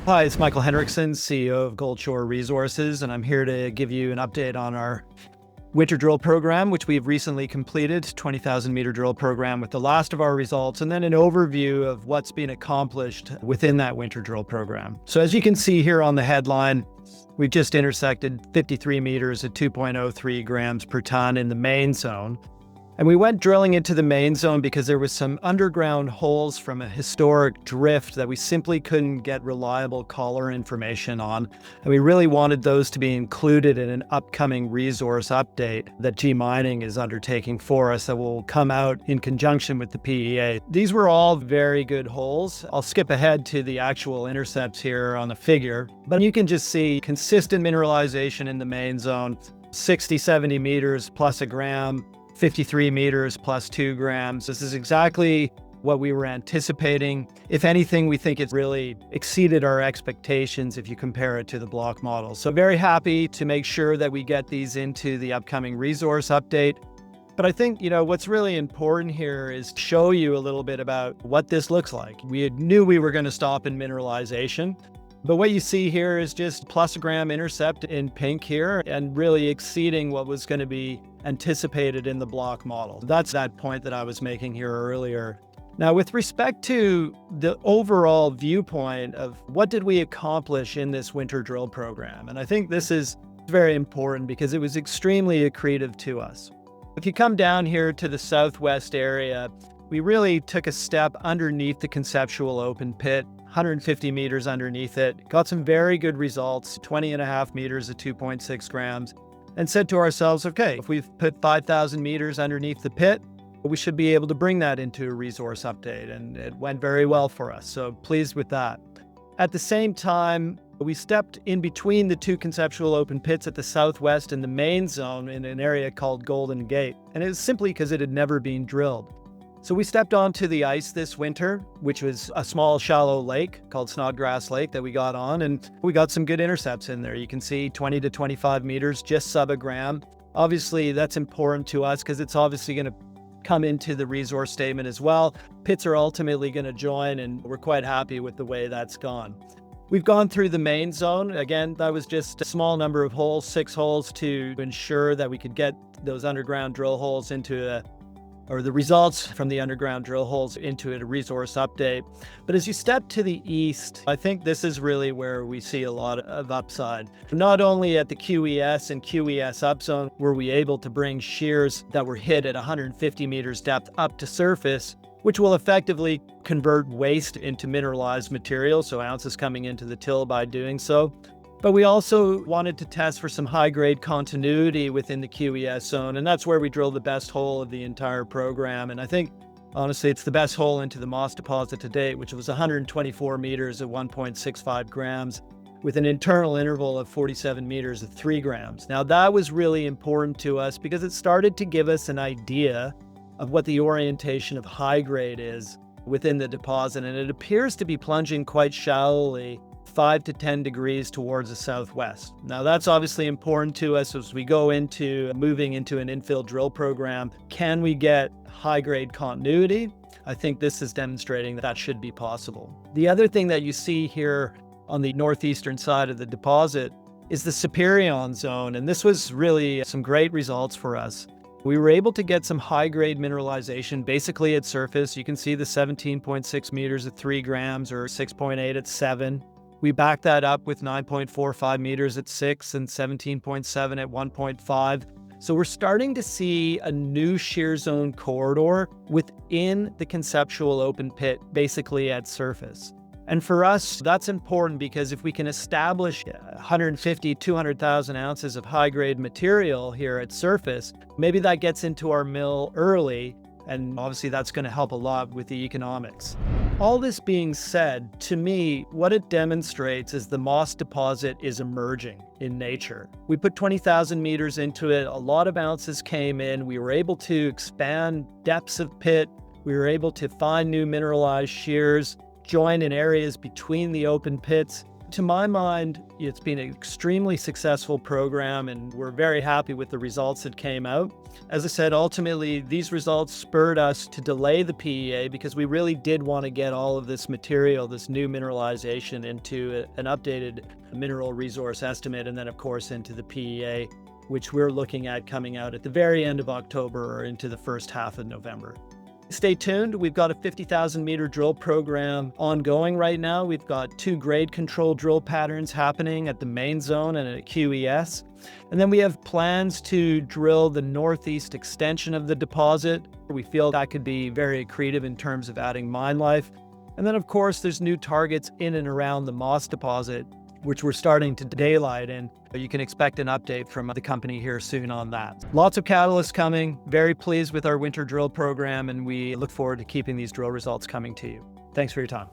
Hi, it's Michael Henrichsen, CEO of Goldshore Resources, and I'm here to give you an update on our winter drill program, which we've recently completed, 20,000 meter drill program with the last of our results, and then an overview of what's been accomplished within that winter drill program. So as you can see here on the headline, we've just intersected 53 meters at 2.03 grams per ton in the main zone. And we went drilling into the main zone because there was some underground holes from a historic drift that we simply couldn't get reliable collar information on. And we really wanted those to be included in an upcoming resource update that G Mining is undertaking for us that will come out in conjunction with the PEA. These were all very good holes. I'll skip ahead to the actual intercepts here on the figure, but you can just see consistent mineralization in the main zone, 60, 70 meters plus a gram, 53 meters plus 2 grams. This is exactly what we were anticipating. If anything, we think it's really exceeded our expectations if you compare it to the block model. So very happy to make sure that we get these into the upcoming resource update. But I think, what's really important here is to show you a little bit about what this looks like. We knew we were going to stop in mineralization, but what you see here is just plus a gram intercept in pink here and really exceeding what was going to be anticipated in the block model. That's that point that I was making here earlier. Now, with respect to the overall viewpoint of what did we accomplish in this winter drill program, and I think this is very important because it was extremely accretive to us. If you come down here to the southwest area, we really took a step underneath the conceptual open pit, 150 meters underneath it, got some very good results, 20.5 meters at 2.6 grams, and said to ourselves, okay, if we've put 5,000 meters underneath the pit, we should be able to bring that into a resource update, and it went very well for us, so pleased with that. At the same time, we stepped in between the two conceptual open pits at the southwest and the main zone in an area called Golden Gate, and it was simply because it had never been drilled. So we stepped onto the ice this winter, which was a small shallow lake called Snodgrass Lake that we got on, and we got some good intercepts in there. You can see 20 to 25 meters, just sub a gram. Obviously, that's important to us because it's obviously going to come into the resource statement as well. Pits are ultimately going to join, and we're quite happy with the way that's gone. We've gone through the main zone. Again, that was just a small number of holes, 6 holes, to ensure that we could get those underground drill holes or the results from the underground drill holes into a resource update. But as you step to the east, I think this is really where we see a lot of upside. Not only at the QES and QES upzone were we able to bring shears that were hit at 150 meters depth up to surface, which will effectively convert waste into mineralized material, so ounces coming into the till by doing so. But we also wanted to test for some high-grade continuity within the QES zone, and that's where we drilled the best hole of the entire program. And I think, honestly, it's the best hole into the Moss deposit to date, which was 124 meters at 1.65 grams, with an internal interval of 47 meters at 3 grams. Now, that was really important to us because it started to give us an idea of what the orientation of high grade is within the deposit, and it appears to be plunging quite shallowly 5 to 10 degrees towards the southwest. Now, that's obviously important to us as we go into moving into an infill drill program. Can we get high-grade continuity? I think this is demonstrating that should be possible. The other thing that you see here on the northeastern side of the deposit is the Superion Zone, and this was really some great results for us. We were able to get some high-grade mineralization basically at surface. You can see the 17.6 meters at 3 grams or 6.8 at 7. We backed that up with 9.45 meters at 6 and 17.7 at 1.5. So we're starting to see a new shear zone corridor within the conceptual open pit, basically at surface. And for us, that's important because if we can establish 150, 200,000 ounces of high-grade material here at surface, maybe that gets into our mill early, and obviously that's going to help a lot with the economics. All this being said, to me, what it demonstrates is the Moss deposit is emerging in nature. We put 20,000 meters into it, a lot of ounces came in, we were able to expand depths of pit, we were able to find new mineralized shears, join in areas between the open pits, To my mind, it's been an extremely successful program, and we're very happy with the results that came out. As I said, ultimately, these results spurred us to delay the PEA because we really did want to get all of this material, this new mineralization, into an updated mineral resource estimate, and then, of course, into the PEA, which we're looking at coming out at the very end of October or into the first half of November. Stay tuned. We've got a 50,000 meter drill program ongoing right now. We've got 2 grade control drill patterns happening at the main zone and at QES. And then we have plans to drill the northeast extension of the deposit. We feel that could be very accretive in terms of adding mine life. And then, of course, there's new targets in and around the Moss deposit, which we're starting to daylight, and you can expect an update from the company here soon on that. Lots of catalysts coming. Very pleased with our winter drill program, and we look forward to keeping these drill results coming to you. Thanks for your time.